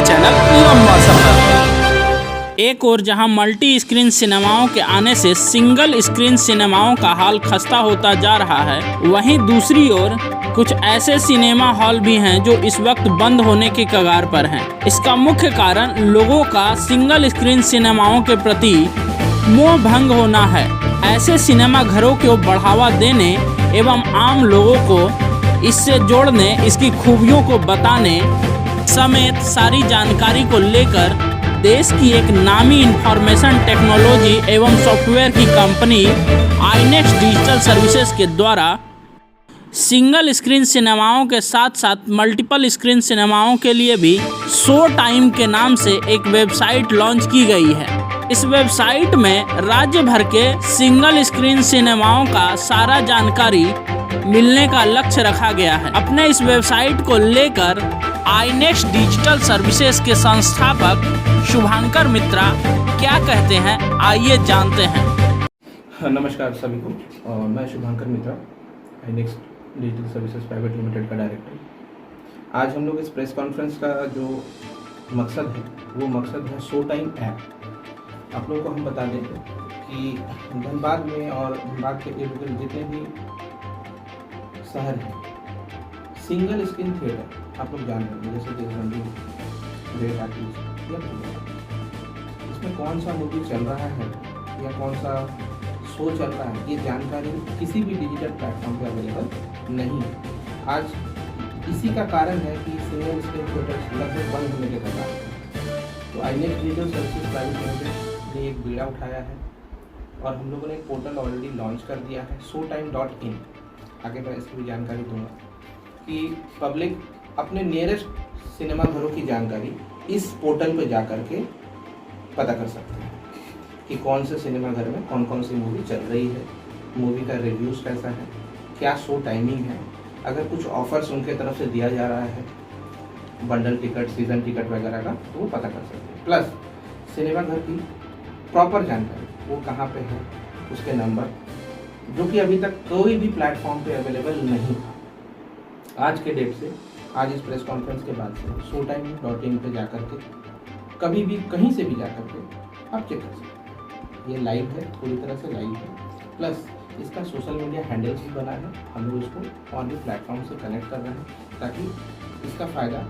Channel लंबा सफर। एक और जहां मल्टी स्क्रीन सिनेमाओं के आने से सिंगल स्क्रीन सिनेमाओं का हाल खस्ता होता जा रहा है, वहीं दूसरी ओर कुछ ऐसे सिनेमा हॉल भी हैं जो इस वक्त बंद होने के कगार पर हैं। इसका मुख्य कारण लोगों का सिंगल स्क्रीन सिनेमाओं के प्रति मोह भंग होना है। ऐसे सिनेमा घरों को बढ़ावा देने एवं आम लोगों को इससे जोड़ने, इसकी खूबियों को बताने समेत सारी जानकारी को लेकर देश की एक नामी इंफॉर्मेशन टेक्नोलॉजी एवं सॉफ्टवेयर की कंपनी आईनेक्स डिजिटल सर्विसेज के द्वारा सिंगल स्क्रीन सिनेमाओं के साथ साथ मल्टीपल स्क्रीन सिनेमाओं के लिए भी शो टाइम के नाम से एक वेबसाइट लॉन्च की गई है। इस वेबसाइट में राज्य भर के सिंगल स्क्रीन सिनेमाओं का सारा जानकारी मिलने का लक्ष्य रखा गया है। अपने इस वेबसाइट को लेकर आईनेक्स डिजिटल सर्विसेज के संस्थापक शुभांकर मित्रा क्या कहते हैं, आइए जानते हैं। नमस्कार सभी को, मैं Shubhankar Mitra, Inex digital services private limited का डायरेक्टर। आज हम लोग इस प्रेस कॉन्फ्रेंस का जो मकसद है वो मकसद है शो टाइम ऐप। आप लोगों को हम बता दें कि धनबाद में और धनबाद के इर्द गिर्द जितने भी शहर हैं, सिंगल स्क्रीन थिएटर आप लोग जान रहे हैं, जैसे देशबंधु, ग्रेट आर्टिस्ट या इसमें कौन सा मूवी चल रहा है या कौन सा शो चल रहा है, ये जानकारी किसी भी डिजिटल प्लेटफॉर्म पर अवेलेबल नहीं है। आज इसी का कारण है कि सिंगल स्क्रीन थिएटर लगभग बंद होने के कगार है। तो Inox digital services private limited ने एक बीड़ा उठाया है और हम लोगों ने एक पोर्टल ऑलरेडी लॉन्च कर दिया है, showtime.in। आगे मैं इसकी भी जानकारी दूंगा कि पब्लिक अपने नियरेस्ट सिनेमा घरों की जानकारी इस पोर्टल पे जा कर के पता कर सकते हैं कि कौन से सिनेमा घर में कौन कौन सी मूवी चल रही है, मूवी का रिव्यूज़ कैसा है, क्या शो टाइमिंग है, अगर कुछ ऑफर्स उनके तरफ से दिया जा रहा है, बंडल टिकट, सीज़न टिकट वगैरह का, तो वो पता कर सकते हैं। प्लस सिनेमा घर की प्रॉपर जानकारी, वो कहाँ पे है, उसके नंबर, जो कि अभी तक कोई भी प्लेटफॉर्म पे अवेलेबल नहीं था। आज के डेट से, आज इस प्रेस कॉन्फ्रेंस के बाद से showtime.in पे जाकर के कभी भी कहीं से भी जाकर के आप चेक कर सकते हैं। ये लाइव है, पूरी तरह से लाइव है। प्लस इसका सोशल मीडिया हैंडल्स भी बना है, हम लोग इसको और भी प्लेटफॉर्म से कनेक्ट कर रहे हैं ताकि इसका फ़ायदा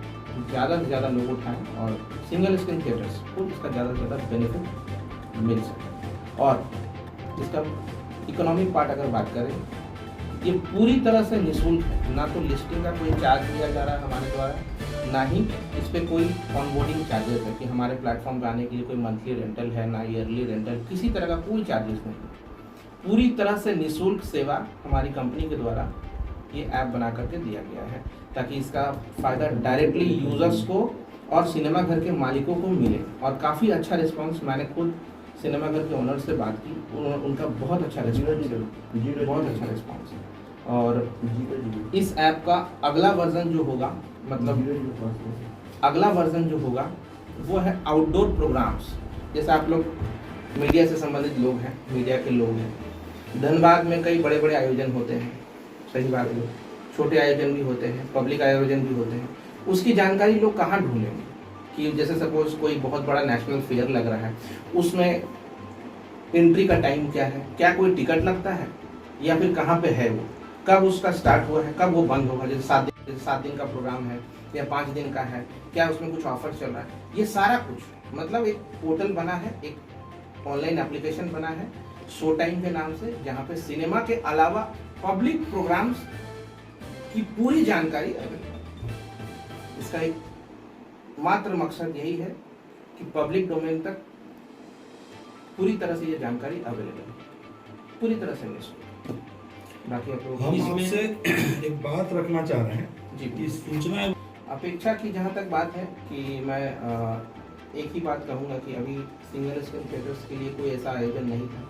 ज़्यादा से ज़्यादा लोग उठाएँ और सिंगल स्क्रीन थिएटर्स को इसका ज़्यादा से ज़्यादा बेनिफिट मिल सके। और इसका इकोनॉमिक पार्ट अगर बात करें, ये पूरी तरह से निःशुल्क है। ना तो लिस्टिंग का कोई चार्ज लिया जा रहा है हमारे द्वारा, ना ही इस पर कोई ऑनबोर्डिंग चार्जेस है कि हमारे प्लेटफॉर्म पर आने के लिए कोई मंथली रेंटल है, ना ईयरली रेंटल, किसी तरह का कोई चार्जेस नहीं। पूरी तरह से निःशुल्क सेवा हमारी कंपनी के द्वारा ये ऐप बना करके दिया गया है ताकि इसका फ़ायदा डायरेक्टली यूज़र्स को और सिनेमा घर के मालिकों को मिले। और काफ़ी अच्छा रिस्पॉन्स, मैंने खुद सिनेमा घर के ओनर से बात की, उनका बहुत अच्छा रिस्पॉन्स है, बहुत अच्छा रिस्पॉन्स है। और इस ऐप का अगला वर्जन जो होगा, मतलब अगला वर्जन जो होगा वो है आउटडोर प्रोग्राम्स। जैसे आप लोग मीडिया से संबंधित लोग हैं, मीडिया के लोग हैं, धनबाद में कई बड़े बड़े आयोजन होते हैं, सही बात है, छोटे आयोजन भी होते हैं, पब्लिक आयोजन भी होते हैं। उसकी जानकारी लोग कहाँ ढूंढेंगे कि जैसे सपोज कोई बहुत बड़ा नेशनल फेयर लग रहा है, उसमें एंट्री का टाइम क्या है, क्या कोई टिकट लगता है, या फिर कहाँ पे है वो, कब उसका स्टार्ट हुआ है, कब वो बंद होगा, जैसे 7 दिन का प्रोग्राम है या 5 दिन का है, क्या उसमें कुछ ऑफर चल रहा है, ये सारा कुछ मतलब एक पोर्टल बना है, एक ऑनलाइन एप्लीकेशन बना है शो टाइम के नाम से, जहाँ पे सिनेमा के अलावा पब्लिक प्रोग्राम्स की पूरी जानकारी अवेलेबल है। इसका एक मात्र मकसद यही है कि पब्लिक डोमेन तक पूरी तरह से ये जानकारी अवेलेबल है, पूरी तरह से निःशुल्क। बाकी आप लोग हम आपसे एक बात रखना चाह रहे हैं जी कि सूचना अपेक्षा की जहाँ तक बात है कि मैं एक ही बात कहूँगा कि अभी सिंगल स्क्रीन थिएटर्स के लिए कोई ऐसा आयोजन नहीं था,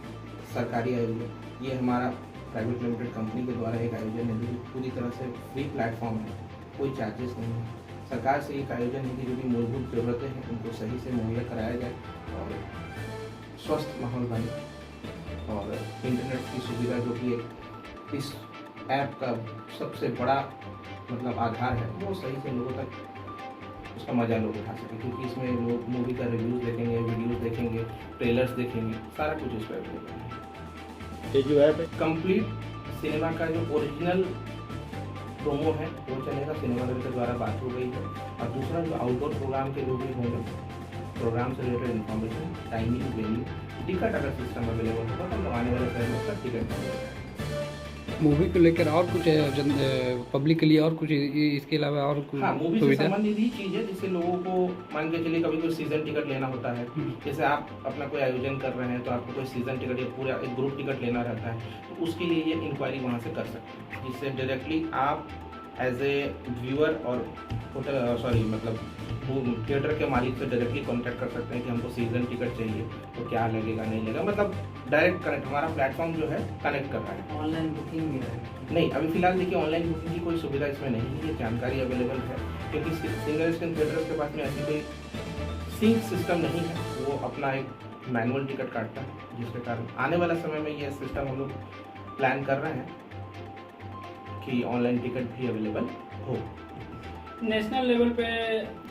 सरकारी आयोजन। ये हमारा प्राइवेट लिमिटेड कंपनी के द्वारा एक आयोजन है जो पूरी तरह से फ्री प्लेटफॉर्म है, कोई चार्जेस नहीं है। सरकार से एक आयोजन है कि जो भी मूलभूत ज़रूरतें हैं उनको सही से मुहैया कराया जाए और स्वस्थ माहौल बने और इंटरनेट की सुविधा जो कि इस ऐप का सबसे बड़ा मतलब आधार है, वो सही से लोगों तक उसका मज़ा लोग उठा सकें, क्योंकि इसमें लोग मूवी का रिव्यूज़ देखेंगे, वीडियोज़ देखेंगे, ट्रेलर्स देखेंगे, सारा कुछ इस पर अवेलेबल है। ये जो है कंप्लीट सिनेमा का जो ओरिजिनल प्रोमो है वो चलेगा, सिनेमाघर के द्वारा बात हो गई है। और दूसरा जो आउटडोर प्रोग्राम के जो भी होंगे, प्रोग्राम से related information, timing, venue, ticket अगर सिस्टम अवेलेबल होगा तो आने वाले समय में उसका टिकट मिलेगा। मूवी को लेकर और कुछ पब्लिक के लिए और कुछ इसके अलावा और कुछ हाँ, मूवी से सुविधा? संबंधित ही चीज़ है, जिससे लोगों को मान के चलिए कभी कोई सीजन टिकट लेना होता है, जैसे आप अपना कोई आयोजन कर रहे हैं तो आपको कोई सीजन टिकट या पूरा एक ग्रुप टिकट लेना रहता है, तो उसके लिए ये इंक्वायरी वहाँ से कर सकते हैं, जिससे डायरेक्टली आप एज ए व्यूअर और मतलब थिएटर के मालिक से डायरेक्टली कांटेक्ट कर सकते हैं कि हमको सीजन टिकट चाहिए तो क्या लगेगा, नहीं लगेगा, मतलब डायरेक्ट कनेक्ट, हमारा प्लेटफॉर्म जो है कनेक्ट कर रहा है। ऑनलाइन बुकिंग भी है? नहीं, अभी फिलहाल देखिए ऑनलाइन बुकिंग की कोई सुविधा इसमें नहीं है, ये जानकारी अवेलेबल है, क्योंकि सिंगल स्क्रीन थिएटर्स के पास में ऐसी कोई सिंक सिस्टम नहीं है, वो अपना एक मैनुअल टिकट काटता है, जिसके कारण आने वाला समय में ये सिस्टम हम लोग प्लान कर रहे हैं कि ऑनलाइन टिकट भी अवेलेबल हो। नेशनल लेवल पे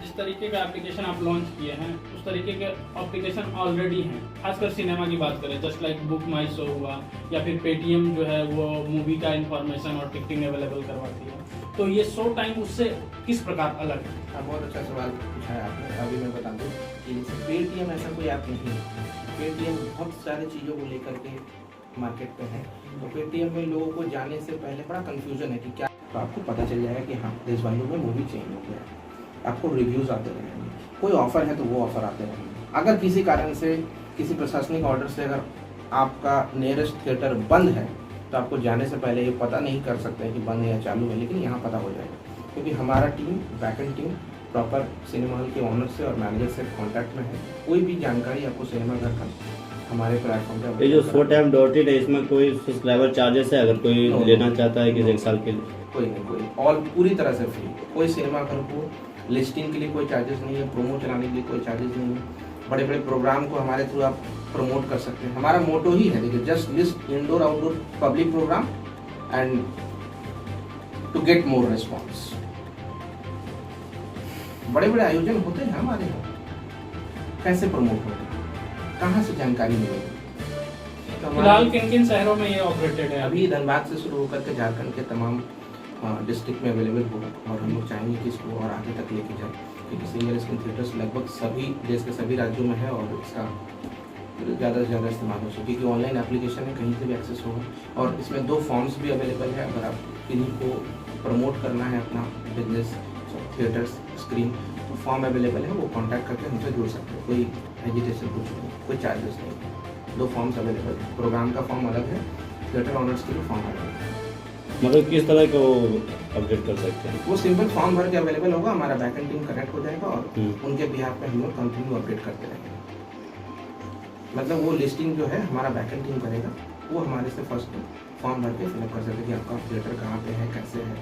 जिस तरीके का एप्लीकेशन आप लॉन्च किए हैं उस तरीके के एप्लीकेशन ऑलरेडी हैं, खासकर सिनेमा की बात करें, जस्ट लाइक बुक माई शो हुआ या फिर पेटीएम जो है वो मूवी का इंफॉर्मेशन और टिकटिंग अवेलेबल करवाती है, तो ये शो टाइम उससे किस प्रकार अलग है? हाँ, बहुत अच्छा सवाल पूछा है आपने। अभी मैं बता दूँ कि पेटीएम ऐसा कोई ऐप नहीं है, पेटीएम बहुत सारी चीज़ों को लेकर के मार्केट पे है, तो पेटीएम में लोगों को जाने से पहले बड़ा कंफ्यूजन है कि क्या, तो आपको पता चल जाएगा कि हाँ देशबंधु में मूवी चेंज हो गया है, आपको रिव्यूज़ आते रहेंगे, कोई ऑफ़र है तो वो ऑफ़र आते रहेंगे। अगर किसी कारण से किसी प्रशासनिक ऑर्डर से अगर आपका नियरेस्ट थिएटर बंद है तो आपको जाने से पहले ये पता नहीं कर सकते हैं कि बंद है या चालू है, लेकिन यहाँ पता हो जाएगा, क्योंकि हमारा team, backend team proper cinema hall के ऑनर से और मैनेजर से कॉन्टैक्ट में है। कोई भी जानकारी आपको सिनेमाघर का हमारे प्लेटफॉर्म पे ये जो showtime.in है, इसमें कोई सब्सक्राइबर चार्जेस है अगर कोई लेना चाहता है कि एक साल के लिए? कोई नहीं, कोई ऑल पूरी तरह से फ्री। कोई सिनेमाघर को लिस्टिंग के लिए कोई चार्जेस नहीं है, प्रोमो चलाने के लिए कोई चार्जेस नहीं है, बड़े बड़े प्रोग्राम को हमारे थ्रू आप प्रमोट कर सकते हैं। हमारा मोटो ही है, देखिए, just list indoor outdoor public programme and to get more response. बड़े बड़े आयोजन होते हैं हमारे यहाँ, कैसे प्रमोट होते हैं, कहाँ से जानकारी मिलेगी? तो फिलहाल किन किन शहरों में ये ऑपरेटेड है? अभी धनबाद से शुरू होकर के झारखंड के तमाम डिस्ट्रिक्ट में अवेलेबल होगा, और हम लोग चाहेंगे कि इसको और आगे तक लेके जाए, क्योंकि सिंगल स्क्रीन थिएटर्स लगभग सभी देश के सभी राज्यों में है और इसका ज़्यादा से ज़्यादा इस्तेमाल हो सके, क्योंकि ऑनलाइन एप्लीकेशन है, कहीं से भी एक्सेस होगा। और इसमें 2 फॉर्म्स भी अवेलेबल है, अगर आप किन्हीं को प्रमोट करना है अपना बिजनेस थिएटर्स स्क्रीन, तो फॉर्म अवेलेबल है, वो कॉन्टैक्ट करके हमसे जुड़ सकते हैं, कोई हेजिटेशन कुछ नहीं, कोई चार्जेस नहीं। 2 फॉर्म्स अवेलेबल है, प्रोग्राम का फॉर्म अलग है, थिएटर ऑनर्स के लिए फॉर्म अलग है। मतलब किस तरह को अपडेट कर सकते हैं? वो सिंपल फॉर्म भर के अवेलेबल होगा, हमारा बैकएंड टीम कनेक्ट हो जाएगा और उनके बिहाफ पे हम लोग कंटिन्यू अपडेट करते रहेंगे। मतलब वो लिस्टिंग जो है हमारा बैकएंड टीम करेगा, वो हमारे से फर्स्ट फॉर्म भर के फिलअप कर सकते हैं कि आपका थिएटर कहाँ पे है, कैसे है,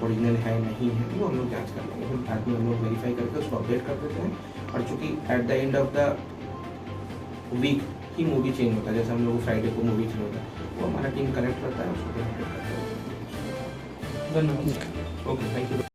ओरिजिनल है नहीं है, वो हम लोग जाँच कर लेंगे, फिर बाद में हम लोग वेरीफाई करके उसको अपडेट कर देते हैं। और चूँकि at the end of the week ही मूवी चेंज होता है, जैसे हम लोग फ्राइडे को मूवी चेंज होता है, वो हमारा टीम कनेक्ट करता है, उसको अपडेट करता है। धन्यवाद। Okay, thank you.